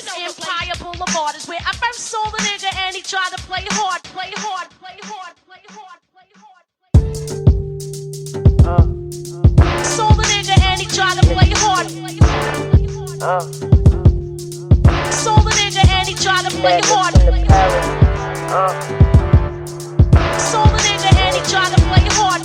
place. Empire Boulevard is where I first saw the nigga, and he tried to play hard, play hard, play hard, play hard, play hard. Saw the nigga, and he tried to play hard. Saw the nigga, and he tried to play hard. Saw the nigga, and he tried to play hard.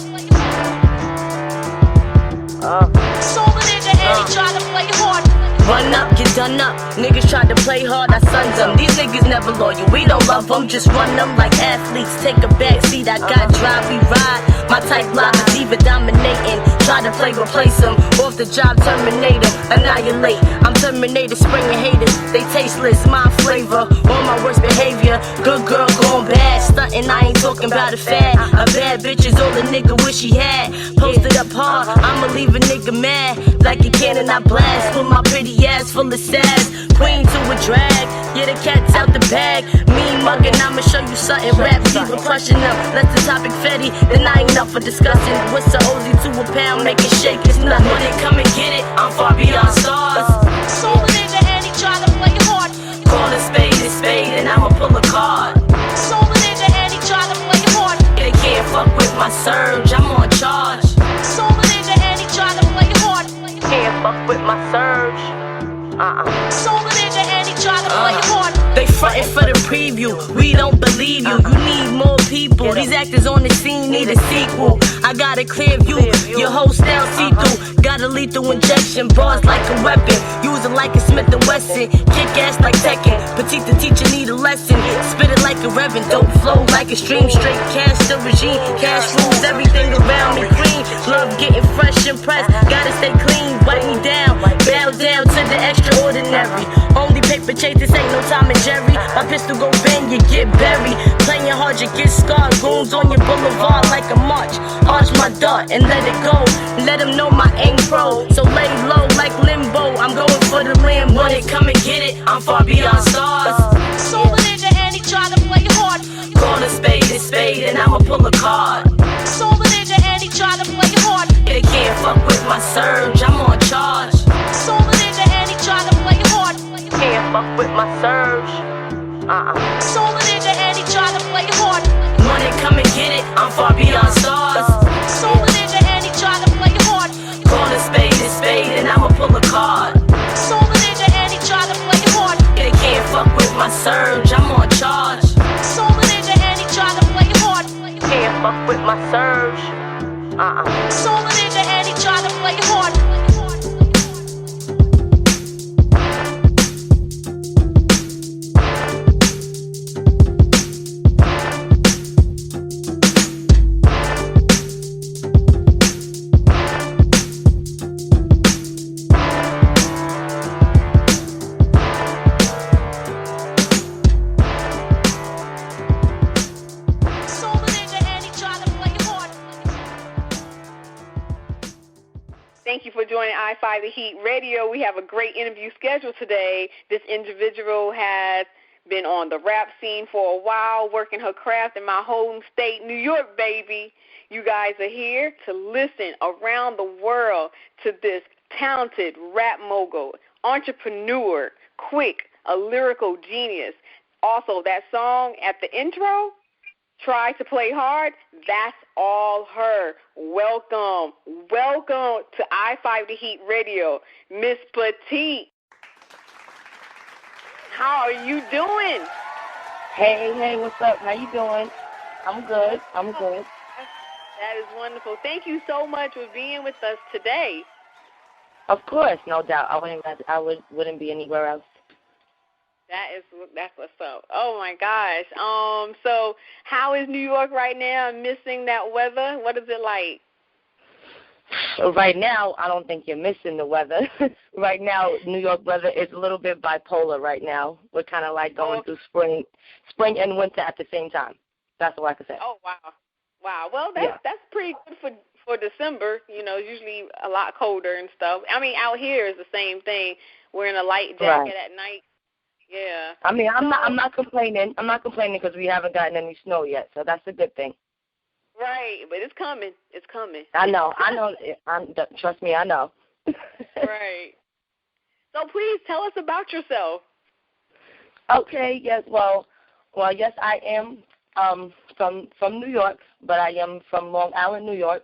Saw the nigga, and he tried to play hard. Run up, get done up. Niggas tried to play hard, I sons them. These niggas never loyal, we don't love them. Just run them like athletes. Take a back seat, I got drive, we ride. My type live is diva dominating. Try to play, replace them. Off the job, terminate them, annihilate. I'm Terminator, springing haters. They tasteless, my flavor. All my worst behavior. Good girl going bad. Stunting, I ain't talking about a fad. A bad bitch is all a nigga wish he had. Posted up hard, I'ma leave a nigga mad. Like a cannon, I blast. With my pretty ass full of sass. Queen to a drag. Yeah, the cat's out the bag. Mean mugging, I'ma show you something. Rap diva crushing up. Let the topic fetty. Then I ain't up for discussing. What's a Ozy to a pound? Make it shake, it's nothing. When they come and get it, I'm far beyond stars. Saw the nigga, and he tried to play hard. Call a spade, and I'ma pull a card. Saw the nigga, and he tried to play hard. They can't fuck with my surge, I'm on charge. Saw the nigga, and he tried to play hard. Can't fuck with my surge. Saw the nigga, and he tried to play hard. They frontin' for the preview, we don't believe you. You need more people, these actors on the scene need a sequel. I got a clear view, your whole style see-through. Got a lethal injection, bars like a weapon. Use it like a Smith & Wesson, kick ass like Tekken. Petite the teacher need a lesson, spit it like a reverend. Dope flow like a stream, straight cash the regime. Cash rules everything around me, green. Love getting fresh and pressed, gotta stay clean, wipe me down. Bow down to the extraordinary. Only paper chase, this ain't no Tom and Jerry. My pistol go bang, you get buried. Playing hard, you get scarred. Goons on your boulevard like a march. Arch my dart and let it go. Let them know my aim pro. So lay low like limbo. I'm going for the limb. When it come and get it, I'm far beyond stars. Saw the nigga, and he tried to play hard. Call a spade, and I'ma pull a card. Saw the nigga, and he tried to play hard. They can't fuck with my surge, I'm on charge. Saw the nigga, and he tried to play hard. Can't fuck with my surge. Saw the nigga, and he tried to play hard. When it come and get it, I'm far beyond stars. Saw the nigga, and he tried to play hard. Call a spade, and I'ma pull a card. Saw the nigga, and he tried to play hard. They can't fuck with my surge, I'm on charge. Saw the nigga, and he tried to play hard. Can't fuck with my surge. Saw the nigga, and he tried to play hard. Thank you for joining I-5 The Heat Radio. We have a great interview scheduled today. This individual has been on the rap scene for a while, working her craft in my home state, New York, baby. You guys are here to listen around the world to this talented rap mogul, entrepreneur, quick, a lyrical genius. Also, that song at the intro, Try to Play Hard, that's all her. Welcome to I-5 The Heat Radio, MsPetite. How are you doing? Hey, what's up? How you doing? I'm good. That is wonderful. Thank you so much for being with us today. Of course, no doubt. I wouldn't be anywhere else. That's what's up. Oh my gosh. So how is New York right now? I'm missing that weather. What is it like? Right now, I don't think you're missing the weather. Right now, New York weather is a little bit bipolar right now. We're kind of like going through spring and winter at the same time. That's all I can say. Oh, wow. Well, that's pretty good for December. You know, it's usually a lot colder and stuff. I mean, out here is the same thing. Wearing a light jacket at night. Yeah. I mean, I'm not complaining. I'm not complaining because we haven't gotten any snow yet, so that's a good thing. Right, but it's coming. I know. Trust me, I know. Right. So please tell us about yourself. Okay, yes, well, yes, I am from New York, but I am from Long Island, New York,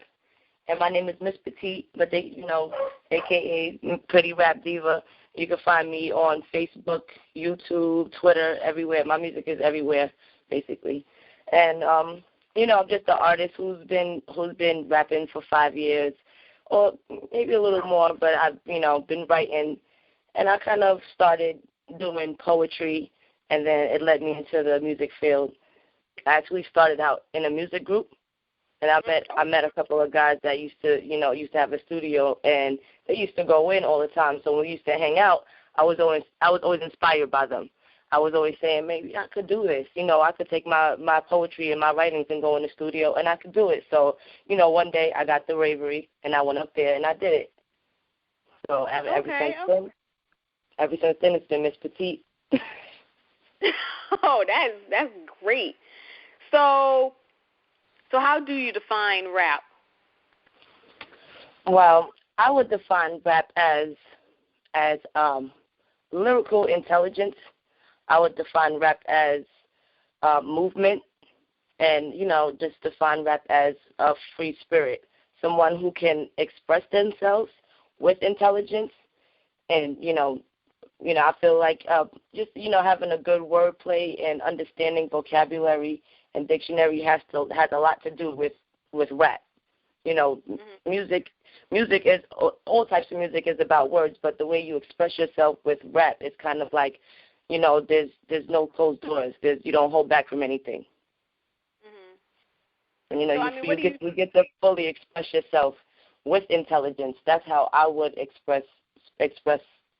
and my name is MsPetite, but a.k.a. Pretty Rap Diva. You can find me on Facebook, YouTube, Twitter, everywhere. My music is everywhere, basically. And I'm just an artist who's been rapping for 5 years, or maybe a little more, but I've been writing, and I kind of started doing poetry, and then it led me into the music field. I actually started out in a music group, and I met a couple of guys that used to have a studio, and they used to go in all the time. So when we used to hang out, I was always inspired by them. I was always saying, maybe I could do this. I could take my poetry and my writings and go in the studio, and I could do it. So, one day I got the bravery, and I went up there, and I did it. So ever since then, it's been MsPetite. Oh, that's great. So how do you define rap? Well, I would define rap as lyrical intelligence. I would define rap as movement, and just define rap as a free spirit, someone who can express themselves with intelligence, and I feel like just having a good wordplay and understanding vocabulary and dictionary has a lot to do with rap. Music is all types of music is about words, but the way you express yourself with rap is kind of like, there's no closed doors. You don't hold back from anything. And you get to fully express yourself with intelligence. That's how I would express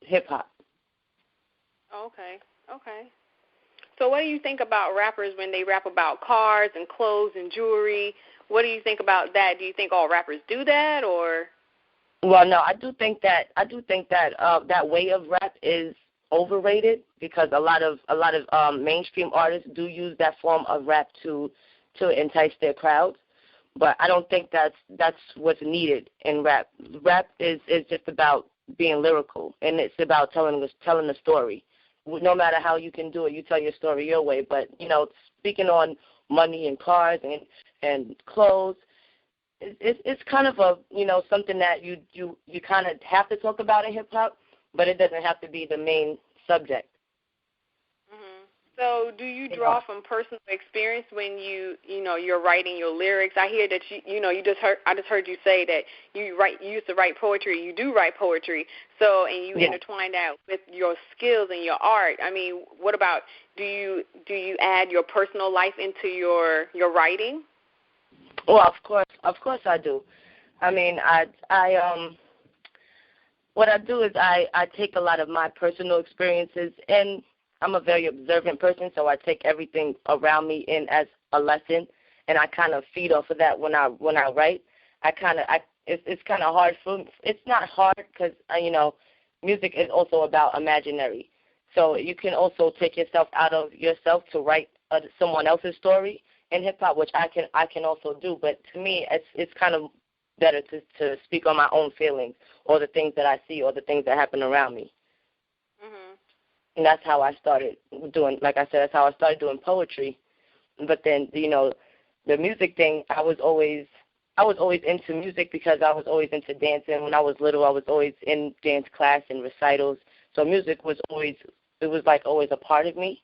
hip hop. Okay. So what do you think about rappers when they rap about cars and clothes and jewelry? What do you think about that? Do you think all rappers do that, or? Well, no, I do think that that way of rap is overrated, because a lot of mainstream artists do use that form of rap to entice their crowds. But I don't think that's what's needed in rap. Rap is just about being lyrical, and it's about telling a story. No matter how you can do it, you tell your story your way. But speaking on money and cars and clothes, it's kind of a something that you kind of have to talk about in hip hop, but it doesn't have to be the main subject. So do you draw from personal experience when you're writing your lyrics? I hear that I just heard you say that you used to write poetry. You do write poetry. So, and you intertwine that with your skills and your art. I mean, what about, do you add your personal life into your writing? Well, of course I do. I mean, what I do is I take a lot of my personal experiences, and I'm a very observant person, so I take everything around me in as a lesson, and I kind of feed off of that when I write. It's kind of hard for me. It's not hard because music is also about imaginary, so you can also take yourself out of yourself to write someone else's story in hip hop, which I can also do. But to me, it's kind of better to speak on my own feelings, or the things that I see, or the things that happen around me. And that's how I started doing, like I said, that's how I started doing poetry. But then, the music thing, I was always into music because I was always into dancing. When I was little, I was always in dance class and recitals. So music was always a part of me.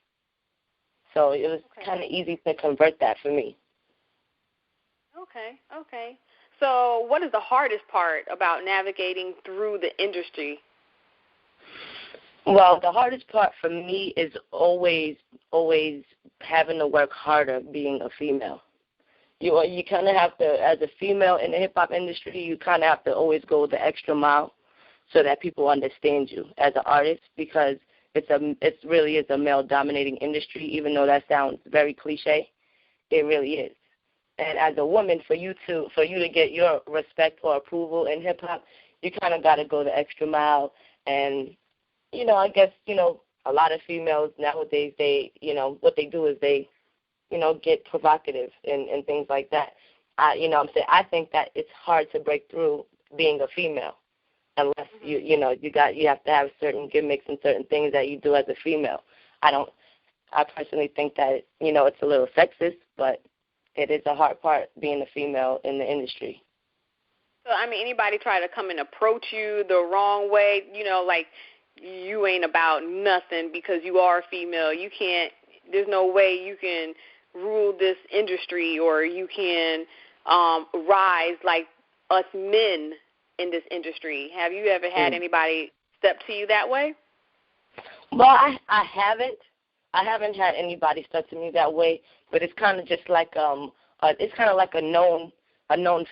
So it was kind of easy to convert that for me. Okay. So what is the hardest part about navigating through the industry? Well, the hardest part for me is always having to work harder being a female. You kind of have to, as a female in the hip-hop industry, you kind of have to always go the extra mile so that people understand you as an artist, because it really is a male-dominating industry, even though that sounds very cliche. It really is. And as a woman, for you to get your respect or approval in hip-hop, you kind of got to go the extra mile. And I guess, a lot of females nowadays, what they do is they, get provocative and things like that. I think that it's hard to break through being a female unless you have to have certain gimmicks and certain things that you do as a female. I I personally think that, it's a little sexist, but it is a hard part being a female in the industry. So, anybody try to come and approach you the wrong way, like you ain't about nothing because you are a female. You can't, there's no way you can rule this industry or you can rise like us men in this industry. Have you ever had anybody step to you that way? Well, I haven't. I haven't had anybody step to me that way, but it's kind of just like it's kind of like a known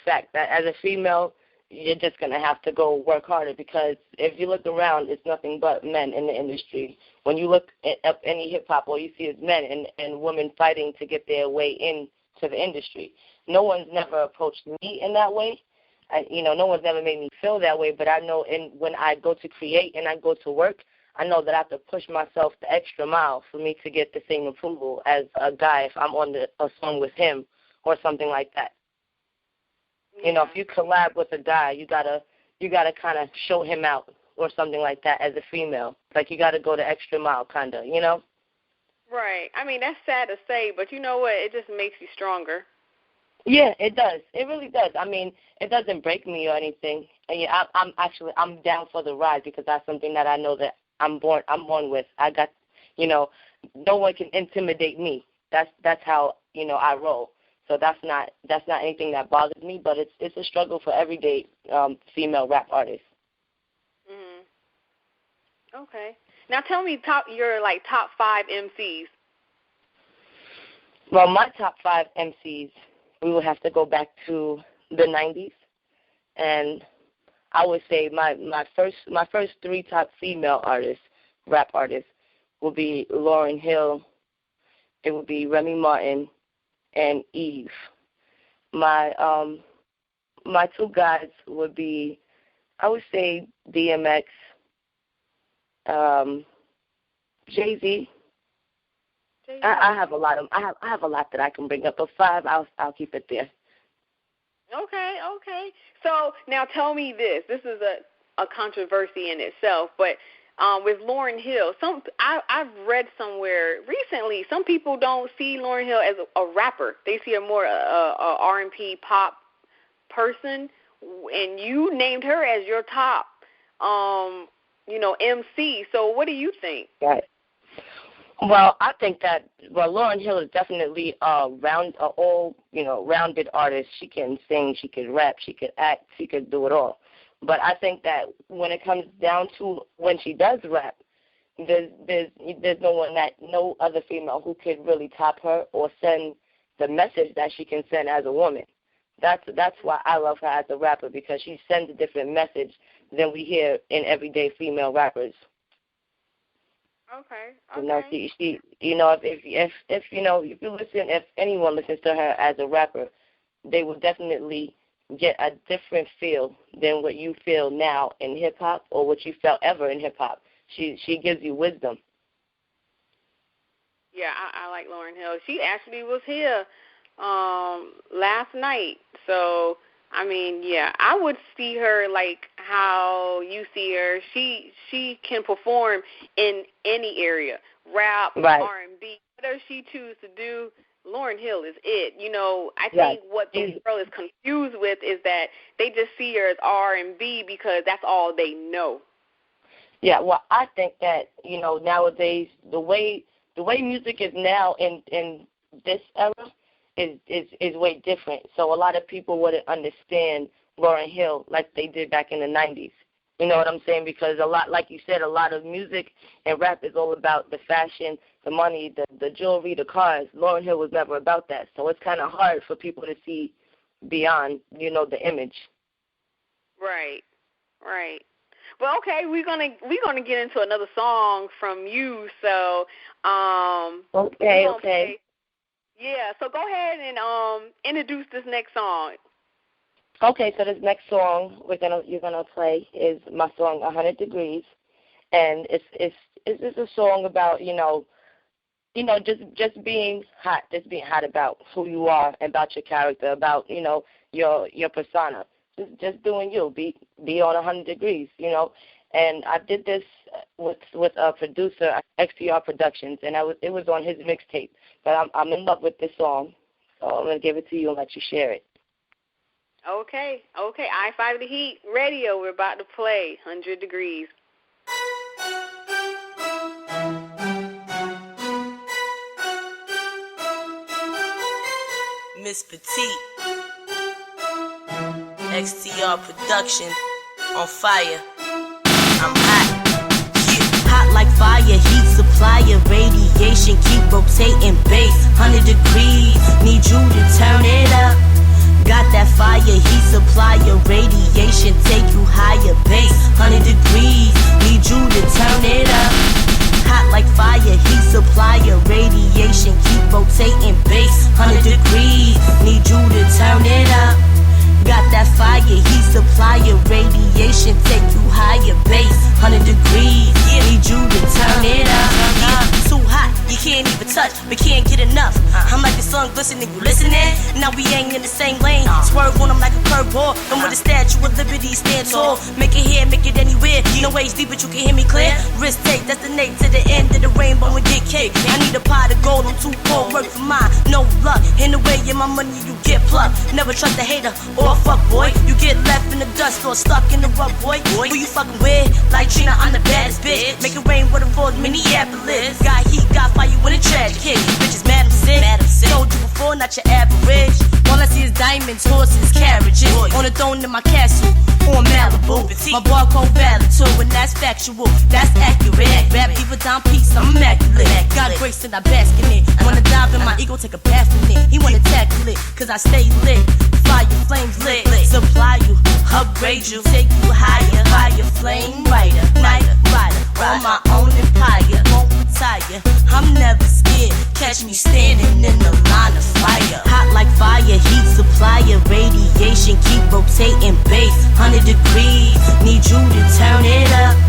fact that as a female, you're just going to have to go work harder, because if you look around, it's nothing but men in the industry. When you look at any hip-hop, all you see is men and women fighting to get their way into the industry. No one's never approached me in that way. No one's ever made me feel that way, but I know when I go to create and I go to work, I know that I have to push myself the extra mile for me to get the same approval as a guy if I'm on a song with him or something like that. Yeah. If you collab with a guy, you gotta kind of show him out or something like that as a female. Like, you gotta go the extra mile, kind of, Right. That's sad to say, but you know what? It just makes you stronger. Yeah, it does. It really does. It doesn't break me or anything. And yeah, I'm down for the ride, because that's something that I know that I'm born with. I got, no one can intimidate me. That's how, I roll. So that's not anything that bothers me, but it's a struggle for everyday female rap artists. Mhm. Okay. Now tell me your top 5 MCs. Well, my top 5 MCs, we will have to go back to the 90s, and I would say my first 3 top female artists, rap artists, will be Lauryn Hill, it would be Remy Martin, and Eve. My 2 guys would be, I would say, DMX, Jay-Z. I have a lot that I can bring up, but 5, I'll keep it there. Okay. So now tell me this. This is a controversy in itself, but with Lauryn Hill, I've read somewhere recently, some people don't see Lauryn Hill as a rapper. They see her more a R&B pop person, and you named her as your top, MC. So what do you think? Right. Well, I think that Lauryn Hill is definitely a rounded artist. She can sing, she can rap, she can act, she can do it all. But I think that when it comes down to when she does rap, there's no other female who could really top her or send the message that she can send as a woman. That's why I love her as a rapper, because she sends a different message than we hear in everyday female rappers. Okay. She if anyone listens to her as a rapper, they will definitely get a different feel than what you feel now in hip hop or what you felt ever in hip hop. She gives you wisdom. Yeah, I like Lauryn Hill. She actually was here last night. So I would see her like how you see her. She can perform in any area, rap, right. R&B, whatever she chooses to do. Lauryn Hill is it. I think what the girl is confused with is that they just see her as R&B because that's all they know. Yeah, well, I think that nowadays the way music is now in this era is way different. So a lot of people wouldn't understand Lauryn Hill like they did back in the 90s. You know what I'm saying? Because a lot, like you said, a lot of music and rap is all about the fashion, the money, the jewelry, the cars. Lauryn Hill was never about that. So it's kind of hard for people to see beyond, the image. Right. Well, okay, we're gonna get into another song from you. So, Okay. Yeah. So go ahead and introduce this next song. Okay, so this next song you're gonna play is my song 100 Degrees, and it's just a song about just being hot about who you are, about your character, about your persona, just doing you, be on 100 degrees, And I did this with a producer, XPR Productions, and it was on his mixtape. But I'm in love with this song, so I'm going to give it to you and let you share it. Okay. I-5 The Heat Radio, we're about to play 100 Degrees. MsPetite, XTR Production, on fire. I'm hot. Hot like fire, heat supplier, radiation, keep rotating base. 100 degrees, need you to turn it up. Got that fire, heat supplier, radiation, take you higher base. 100 degrees, need you to turn it up. Hot like fire, heat supplier, radiation, keep rotating base. 100 degrees, need you to turn it up. Got that fire, heat supplier, radiation, take you higher base. 100 degrees, need you to turn it up. Too hot, you can't even touch, but can't get enough. I'm like the sun glistening, you listening? Now we ain't in the same lane. Swerve on them like a curveball. And with the Statue of Liberty, stand tall. Make it here, make it anywhere. No ways deep, but you can hear me clear. Risk take, destinate to the end of the rainbow and get cake. I need a pot of gold, I'm too poor, work for mine, no luck. In the way of my money, you get plucked. Never trust a hater or a fuck boy. You get left in the dust or stuck in the rut, boy. Who you fucking with? Like Trina, I'm the baddest bitch. Make it rain with a Ford Minneapolis. Got heat, got fire when a tragic hit. Bitches mad, I'm sick. Told you before, not your average. All I see is diamonds, horses, carriages. On the throne in my castle, on Malibu. My barcode valid too, and that's factual, that's accurate. Rap diva down peace, I'm immaculate. Got grace and I bask in it. Wanna dive in my ego, take a bath in it. He wanna tackle it, cause I stay lit. Fire, flames lit, supply you, upgrade you, take you higher, higher, flame rider, night rider, on my own empire, won't retire, I'm never scared, catch me standing in the line of fire. Hot like fire, heat supplier, radiation, keep rotating base. 100 degrees, need you to turn it up.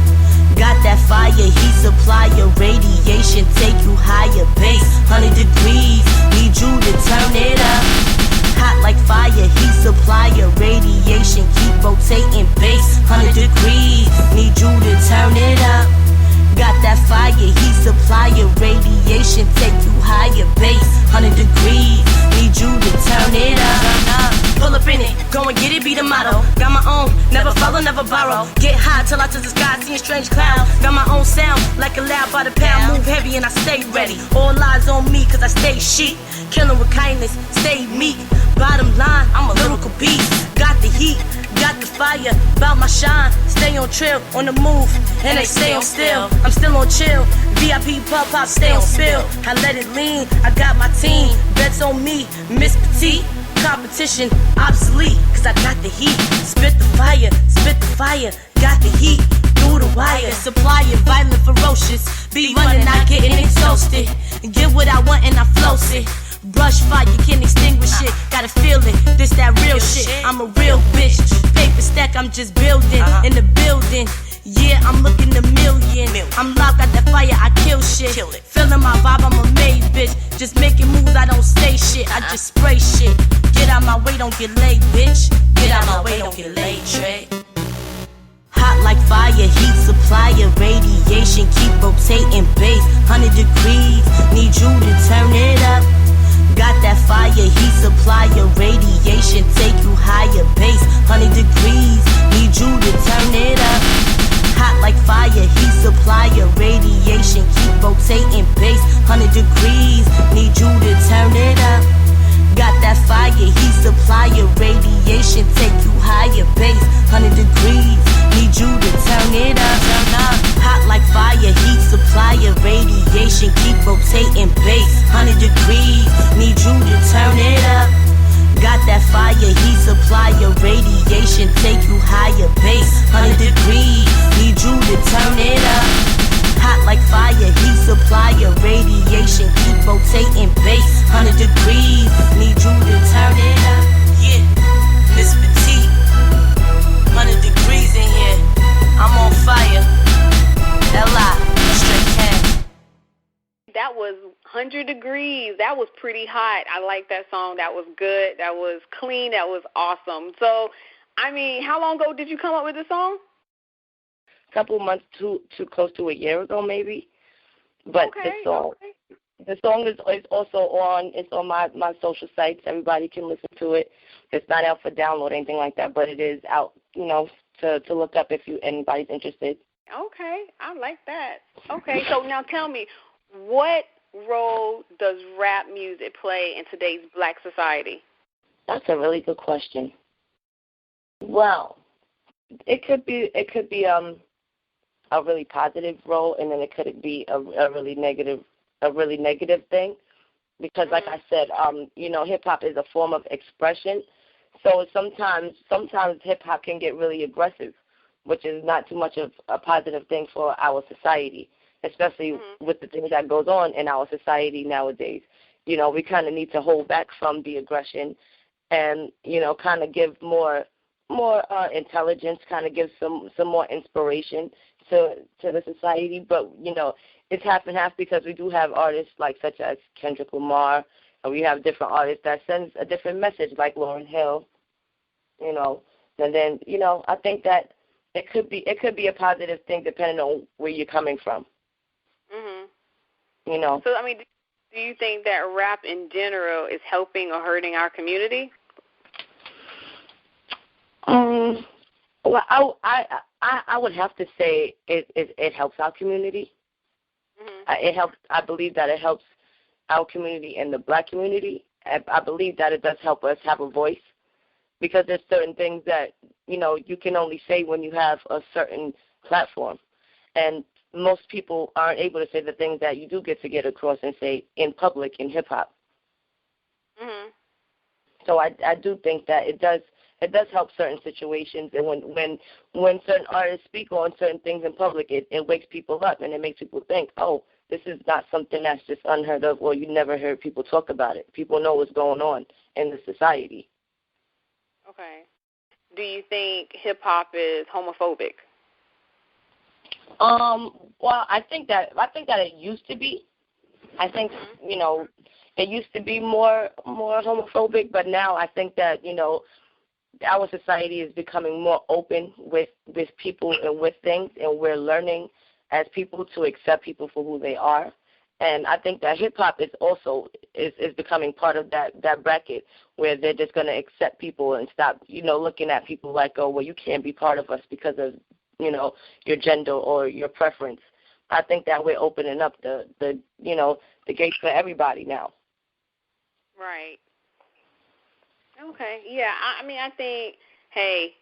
Got that fire, heat supplier, radiation, take you higher base. 100 degrees, need you to turn it up. Hot like fire, heat supplier, radiation, keep rotating base. 100 degrees, need you to turn it up. Got that fire, heat supplier, radiation, take you higher base. 100 degrees, need you to turn it up. Pull up in it, go and get it, be the motto. Got my own, never follow, never borrow. Get high till I touch the sky, see a strange cloud. Got my own sound, like a loud by the pound. Move heavy and I stay ready. All eyes on me, cause I stay chic. Killing with kindness, stay meek. Bottom line, I'm a lyrical beast. Got the heat, got the fire, bout my shine. Stay on trail, on the move, and they stay on still. I'm still on chill, VIP pop, stay on spill. I let it lean, I got my team. Bets on me, MsPetite. Competition obsolete, cause I got the heat. Spit the fire, got the heat through the wire. Supplier, violent, ferocious. Be running, not getting exhausted. Get what I want and I float it. Brush fire, you can't extinguish it. Gotta feel it, this that real shit. I'm a real bitch. Paper stack, I'm just building in the building. Yeah, I'm looking a million. I'm locked, got that fire, I kill shit. Feeling my vibe, I'm a made bitch. Just making moves, I don't say shit. I just spray shit. Get out my way, don't get laid, bitch. Get out my way, don't get laid, Trey. Hot like fire, heat supplier, radiation, keep rotating base. 100 degrees, need you to turn it up. Got that fire, heat supplier, radiation, take you higher base. 100 degrees, need you to turn it up. Hot like fire, heat supplier, radiation, keep rotating base. 100 degrees, need you to turn it up. Got that fire, heat supplier, radiation, take you higher base. 100 degrees, need you to turn it up. Hot like fire, heat supplier, radiation, keep rotating base. 100 degrees, need you to turn it up. Got that fire, heat supplier, radiation, take you higher base. 100 degrees, need you to turn it up. Hot like fire, heat supplier, radiation, keep rotating base. 100 degrees, need you to turn it up. Yeah, MsPetite, 100 degrees in here. I'm on fire. L.I. straight can. That was 100 Degrees. That was pretty hot. I like that song. That was good. That was clean. That was awesome. So, I mean, how long ago did you come up with this song? couple months too close to a year ago maybe. But the song is also on. It's on my social sites. Everybody can listen to it. It's not out for download or anything like that, but it is out, to look up if anybody's interested. Okay, I like that. Okay, so now tell me, what role does rap music play in today's Black society? That's a really good question. Well, it could be a really positive role, and then it could be a really negative thing, because like I said, hip hop is a form of expression. So sometimes hip hop can get really aggressive, which is not too much of a positive thing for our society, especially with the things that goes on in our society nowadays. We kind of need to hold back from the aggression, and kind of give more intelligence, kind of give some more inspiration to the society. But it's half and half, because we do have artists such as Kendrick Lamar, and we have different artists that sends a different message, like Lauryn Hill. And then I think that it could be a positive thing depending on where you're coming from. So I mean, do you think that rap in general is helping or hurting our community? Well, I would have to say it helps our community. It helps. I believe that it helps our community and the Black community. I believe that it does help us have a voice, because there's certain things that you can only say when you have a certain platform, and most people aren't able to say the things that you do get across and say in public in hip hop. So I do think that it does help certain situations, and when certain artists speak on certain things in public, it wakes people up, and it makes people think, oh, this is not something that's just unheard of, or you never heard people talk about it. People know what's going on in the society. Okay. Do you think hip hop is homophobic? Well, I think that it used to be. I think it used to be more homophobic, but now I think that our society is becoming more open with people and with things, and we're learning as people to accept people for who they are. And I think that hip-hop is also is becoming part of that bracket, where they're just going to accept people and stop, looking at people like, oh, well, you can't be part of us because of, your gender or your preference. I think that we're opening up the gates for everybody now. Right. Okay. Yeah. I mean, I think, hey,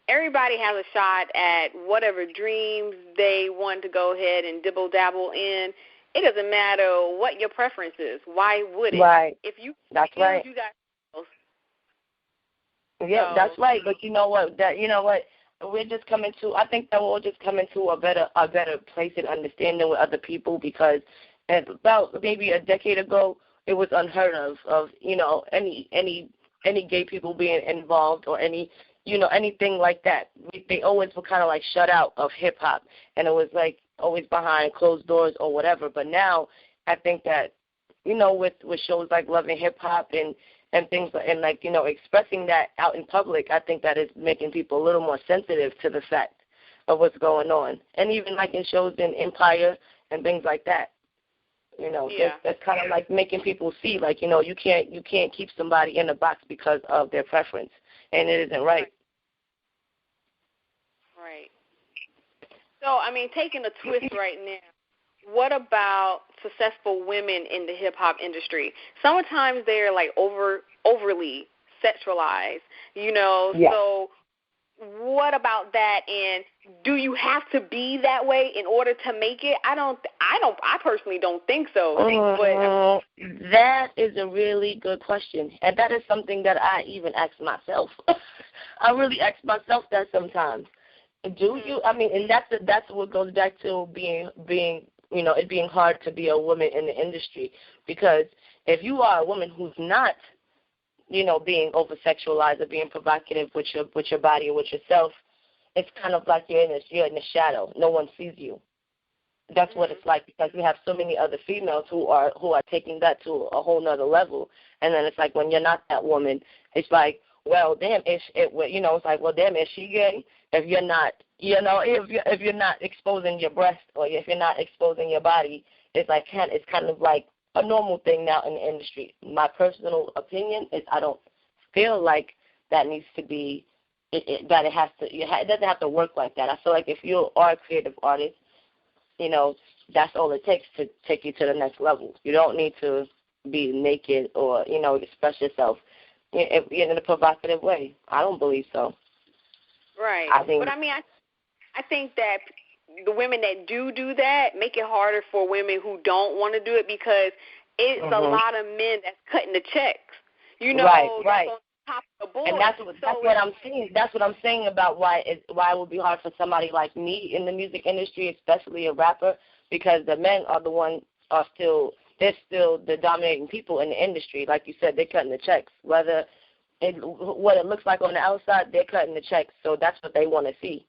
everybody has a shot at whatever dreams they want to go ahead and dibble-dabble in. It doesn't matter what your preference is. Why would it? Right. If you that's right. You got. Yeah, that's right. But you know what? We're just coming to. I think that we'll just come into a better place and understanding with other people, because about maybe a decade ago, it was unheard of any gay people being involved, or anything like that. They always were kind of shut out of hip hop, and it was always behind closed doors or whatever. But now I think that with shows like Love and Hip Hop and things, and expressing that out in public, I think that is making people a little more sensitive to the fact of what's going on, and even in shows in Empire and things like that. That's kind of making people see, you can't keep somebody in a box because of their preference, and it isn't right. Right. So, I mean, taking a twist right now, what about successful women in the hip-hop industry? Sometimes they're, overly sexualized, Yeah. So what about that, and do you have to be that way in order to make it? I personally don't think so. But that is a really good question, and that is something that I even ask myself. I really ask myself that sometimes. Do you? I mean, and that's what goes back to being it being hard to be a woman in the industry, because if you are a woman who's not being over-sexualized or being provocative with your body or with yourself, it's kind of like you're in the shadow. No one sees you. That's what it's like, because we have so many other females who are taking that to a whole nother level. And then it's when you're not that woman, it's well, damn, it's like, well, damn, is she gay? If you're not, if you're not exposing your breast or if you're not exposing your body, it's kind of like a normal thing now in the industry. My personal opinion is I don't feel like that needs to be, it doesn't have to work like that. I feel like if you are a creative artist, that's all it takes to take you to the next level. You don't need to be naked or, express yourself in a provocative way. I don't believe so. Right. I think that the women that do that make it harder for women who don't want to do it because it's a lot of men that's cutting the checks. Right. On top of the board. And that's what I'm saying. That's what I'm saying about why it would be hard for somebody like me in the music industry, especially a rapper, because the men are they're still the dominating people in the industry. Like you said, they're cutting the checks. What it looks like on the outside, they're cutting the checks. So that's what they want to see.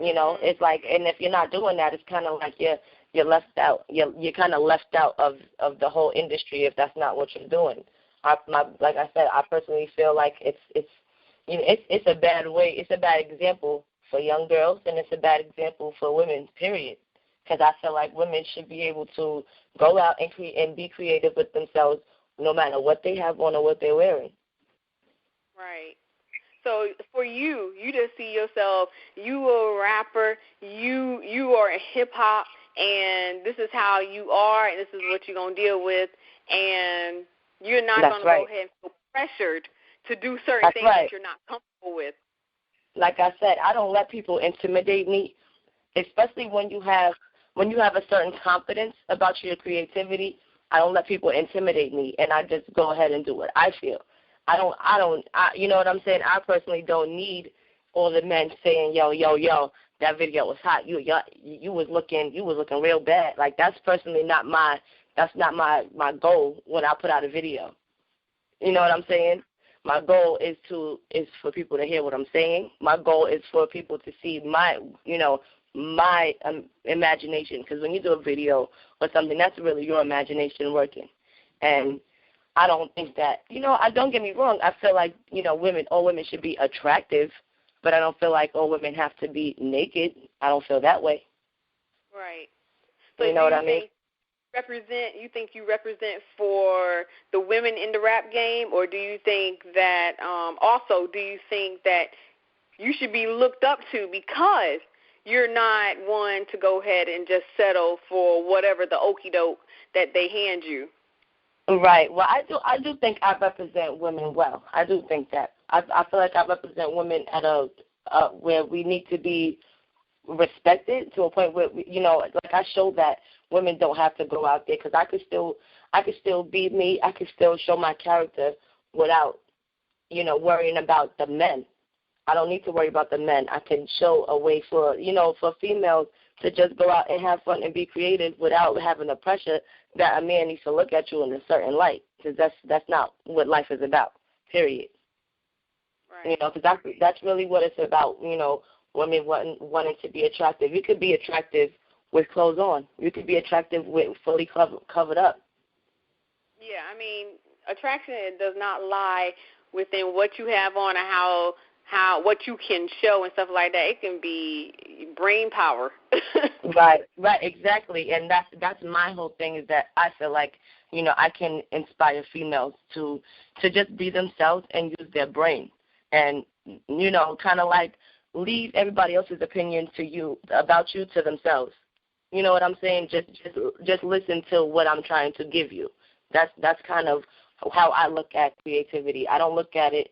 It's like, and if you're not doing that, it's kind of like you're left out. You're kind of left out of the whole industry if that's not what you're doing. Like I said, I personally feel like it's a bad way. It's a bad example for young girls, and it's a bad example for women. Period. Because I feel like women should be able to go out and be creative with themselves, no matter what they have on or what they're wearing. Right. So for you just see yourself, you are a rapper, you are a hip-hop, and this is how you are, and this is what you're going to deal with, and you're not going to go ahead and feel pressured to do certain things that you're not comfortable with. Like I said, I don't let people intimidate me, especially when you have a certain confidence about your creativity. I don't let people intimidate me, and I just go ahead and do what I feel. You know what I'm saying? I personally don't need all the men saying, yo, that video was hot. You was looking real bad. Like that's personally not my goal when I put out a video. You know what I'm saying? My goal is for people to hear what I'm saying. My goal is for people to see my imagination, because when you do a video or something, that's really your imagination working. And I don't think that, don't get me wrong, I feel like, all women should be attractive, but I don't feel like all women have to be naked. I don't feel that way. Right. So you know what I mean? You think you represent for the women in the rap game, or do you think that you should be looked up to because you're not one to go ahead and just settle for whatever the okie doke that they hand you? Right. Well, I do think I represent women well. I do think that. I feel like I represent women at where we need to be respected to a point where like I show that women don't have to go out there, because I could still be me. I could still show my character without worrying about the men. I don't need to worry about the men. I can show a way for females to just go out and have fun and be creative without having the pressure that a man needs to look at you in a certain light, because that's not what life is about, period. Right. Because that's really what it's about, women wanting to be attractive. You could be attractive with clothes on. You could be attractive with fully covered up. Yeah, I mean, attraction does not lie within what you have on or how what you can show and stuff like that. It can be brain power. Right, exactly. And that's my whole thing, is that I feel like, I can inspire females to just be themselves and use their brain, and kind of like leave everybody else's opinion about you to themselves. You know what I'm saying? Just listen to what I'm trying to give you. That's kind of how I look at creativity. I don't look at it.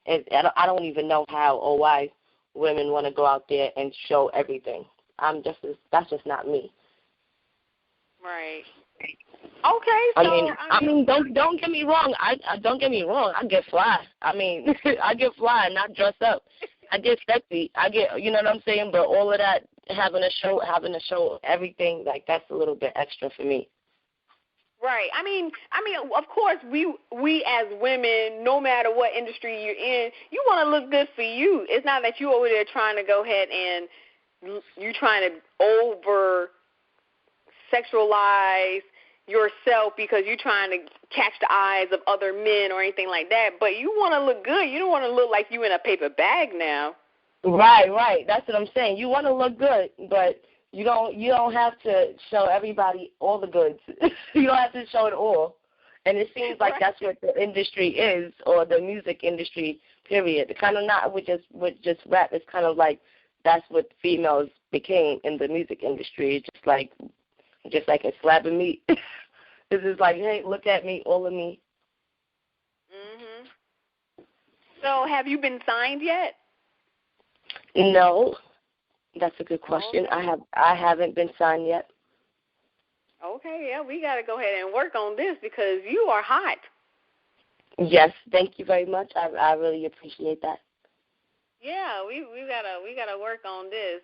I don't even know how or why women want to go out there and show everything. That's just not me. Right. Okay. So I mean, don't get me wrong. Don't get me wrong. I get fly. I mean, I get fly and I dress up. I get sexy. I get, you know what I'm saying. But all of that, having a show, everything, like, that's a little bit extra for me. Right. I mean, of course, we as women, no matter what industry you're in, you want to look good for you. It's not that you over there trying to go ahead and you trying to over sexualize yourself because you're trying to catch the eyes of other men or anything like that. But you want to look good. You don't want to look like you in a paper bag now. Right. That's what I'm saying. You want to look good, but you don't have to show everybody all the goods. You don't have to show it all. And it seems like that's what the industry is, or the music industry, period. Kind of not with just rap. It's kind of like that's what females became in the music industry. Just like a slab of meat. This is like, hey, look at me, all of me. Mhm. So, have you been signed yet? No, that's a good question. Okay. I haven't been signed yet. Okay, yeah, we got to go ahead and work on this because you are hot. Yes, thank you very much. I really appreciate that. Yeah, we gotta work on this.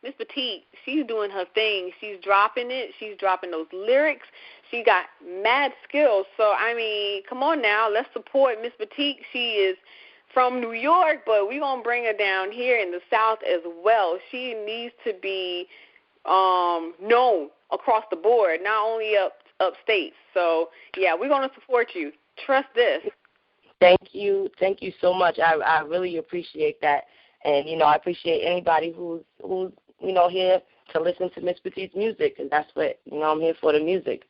MsPetite, she's doing her thing. She's dropping it. She's dropping those lyrics. She got mad skills. So I mean, come on now, let's support MsPetite. She is from New York, but we're gonna bring her down here in the South as well. She needs to be known across the board, not only upstate. So yeah, we're gonna support you. Trust this. Thank you so much. I really appreciate that, and I appreciate anybody who's here to listen to MsPetite's music, and that's what I'm here for, the music.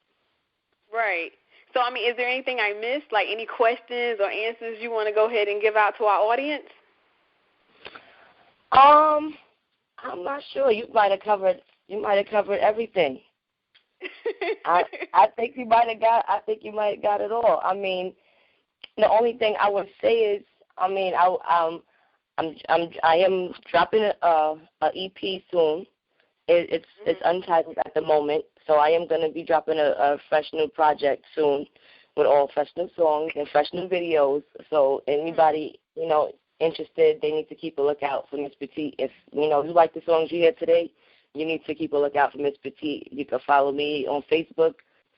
Right. So I mean, is there anything I missed, like any questions or answers you want to go ahead and give out to our audience? I'm not sure. You might have covered everything. I think you might have got it all. I mean, the only thing I would say is, I am dropping a EP soon. It's untitled at the moment, so I am going to be dropping a fresh new project soon with all fresh new songs and fresh new videos. So anybody interested, they need to keep a lookout for MsPetite. If you like the songs you hear today, you need to keep a lookout for MsPetite. You can follow me on Facebook,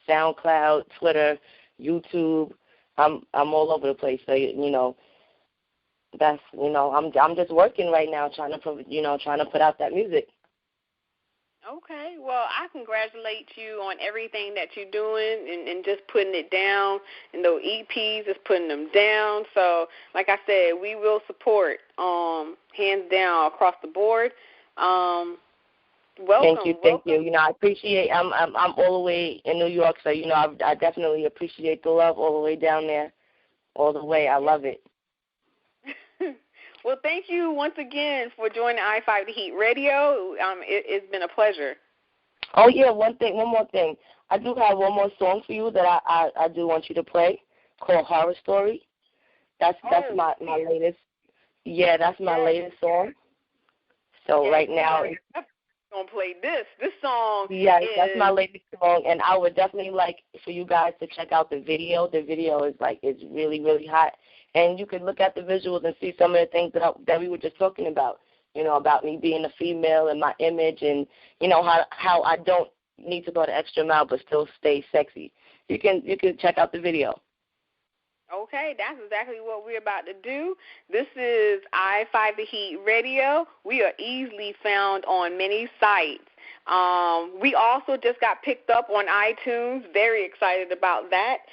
SoundCloud, Twitter, YouTube. I'm all over the place. So that's I'm just working right now, trying to put out that music. Okay. Well, I congratulate you on everything that you're doing and just putting it down, and those EPs, just putting them down. So, like I said, we will support hands down across the board. Welcome. Thank you. I appreciate. I'm all the way in New York, so I definitely appreciate the love all the way down there, all the way. I love it. Well, thank you once again for joining I-5 The Heat Radio. It's been a pleasure. Oh yeah, one more thing. I do have one more song for you that I do want you to play, called Horror Story. That's my latest. Yeah, that's my latest song. So right now. Gonna play this song. Yes, that's my latest song, and I would definitely like for you guys to check out the video. The video is really, really hot, and you can look at the visuals and see some of the things that we were just talking about. About me being a female and my image, and how I don't need to go the extra mile but still stay sexy. You can check out the video. Okay, that's exactly what we're about to do. This is I-5 The Heat Radio. We are easily found on many sites. We also just got picked up on iTunes. Very excited about that.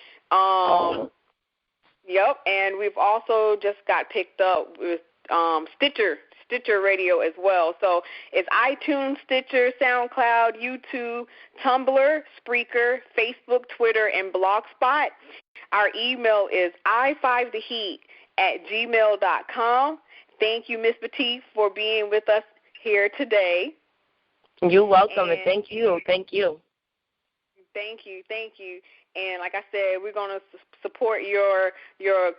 Yep, and we've also just got picked up with Stitcher Radio as well. So it's iTunes, Stitcher, SoundCloud, YouTube, Tumblr, Spreaker, Facebook, Twitter, and Blogspot. Our email is i5theheat@gmail.com. Thank you, MsPetite, for being with us here today. You're welcome, and thank you. Thank you. And like I said, we're going to support your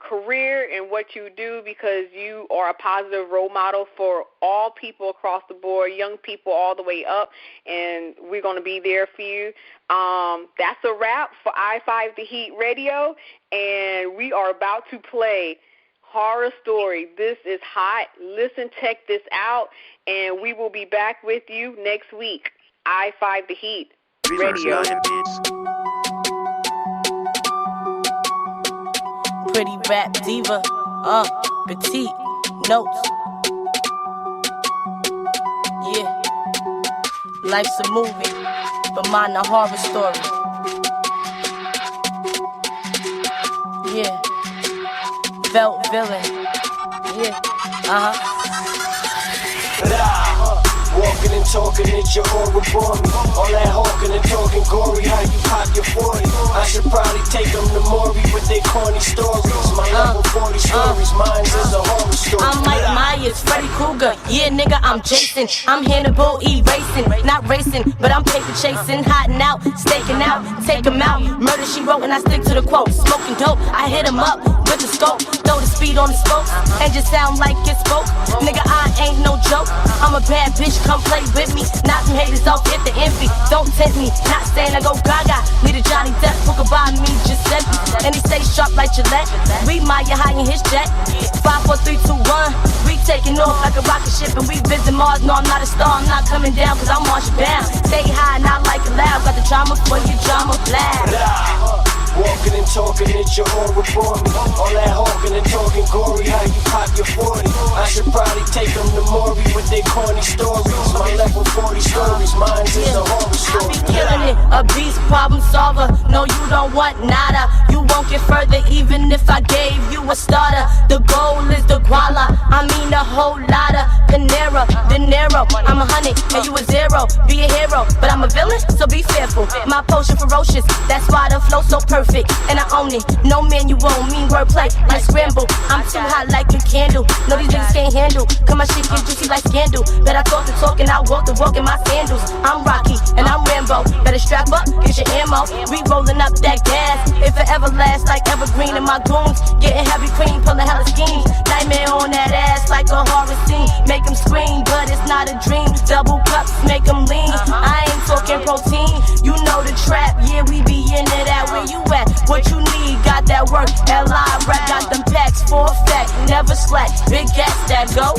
career and what you do, because you are a positive role model for all people across the board, young people all the way up, and we're going to be there for you. That's a wrap for I-5 The Heat Radio, and we are about to play Horror Story. This is hot. Listen, check this out, and we will be back with you next week. I-5 The Heat Radio. Pretty rap diva, petite notes. Yeah, life's a movie, but mine a horror story. Yeah. Felt villain. Yeah. Walking and talking at your aura for me. All that hawking and talking gory, how you pop your 40. I should probably take them to Maury with their corny stories. My level 40 stories, mine is a horror story. I'm Mike Myers, Freddy Krueger. Yeah, nigga, I'm Jason. I'm Hannibal, erasing, not racing, but I'm paper chasing, hiding out, staking out, take 'em out. Murder she wrote and I stick to the quote. Smoking dope, I hit 'em up with the scope. Throw the speed on the spokes and just sound like it spoke. Nigga, I ain't no joke. I'm a bad bitch, come play with me. Knock some haters off, get the envy. Don't tempt me, not saying I go gaga. Need a Johnny Depp who could buy me Giuseppe. And he stay sharp like Gillette. We Maya high in his jet. 5, 4, 3, 2, 1. We taking off like a rocket ship and we visit Mars. No, I'm not a star, I'm not coming down cause I'm marching bound. Stay high, not like a loud. Got the drama for your drama blast. Walking and talking at your aura for me. All that hawking and talking gory, how you pop your 40. I should probably take them to Maury with their corny stories. My level 40 stories, mine is a horror story. I be killing it, a beast problem solver. No, you don't want nada. You won't get further even if I gave you a starter. The goal is the guala, I mean a whole lot of Panera, dinero. I'm 100 and you a 0. Be a hero, but I'm a villain, so be fearful. My potion ferocious, that's why the flow so perfect. And I own it, no man you won't mean wordplay like scramble. I'm too hot like a candle. No, these niggas can't handle. Cause my shit get juicy like scandal. Bet I talk the talk and I walk the walk in my sandals. I'm Rocky and I'm Rambo. Better strap up, get your ammo. We rolling up that gas. If it ever lasts like evergreen and my goons getting heavy cream, pull a hella schemes. Nightmare on that ass like a horror scene. Make them scream, but it's not a dream. Double cups make them lean. I ain't talking protein. You know the trap, yeah, we be into that. Where you at? What you need, got that work. L.I. rap, got them packs for a fact. Never slack, big gas that go.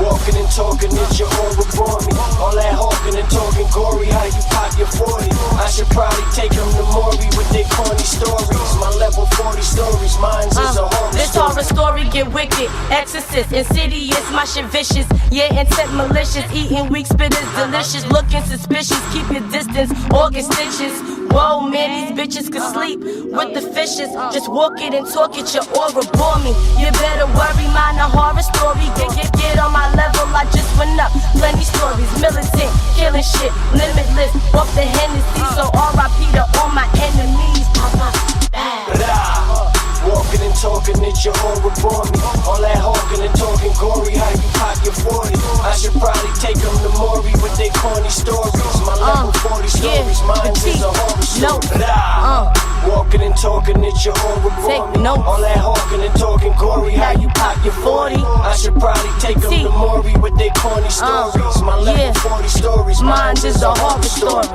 Walking and talking at your aura for me. All that hawking and talking gory, how you pop your 40. I should probably take them to Maury with their corny stories. My level 40 stories, mine is a horror This horror story get wicked. Exorcist, insidious, my shit vicious. Yeah, intent malicious. Eating weak spit is delicious. Looking suspicious, keep your distance. Organ stitches. Whoa, man, these bitches could sleep with the fishes. Just walk it and talk it, your aura bore me. You better worry, mine a horror story. Get on my level, I just went up. Plenty stories, militant, killing shit, limitless. Off the Hennessy, so R.I.P. to all my enemies. Walking and talking at your aura for me. All that hawking and talking gory, how you pop your 40. I should probably take them to Maury with their corny stories. My level 40 stories, mine is a horror story. Walking and talking at your aura for me. All that hawking and talking gory, how you pop your 40. I should probably take them to Maury with their corny stories. My level 40 stories, mine is a horror story.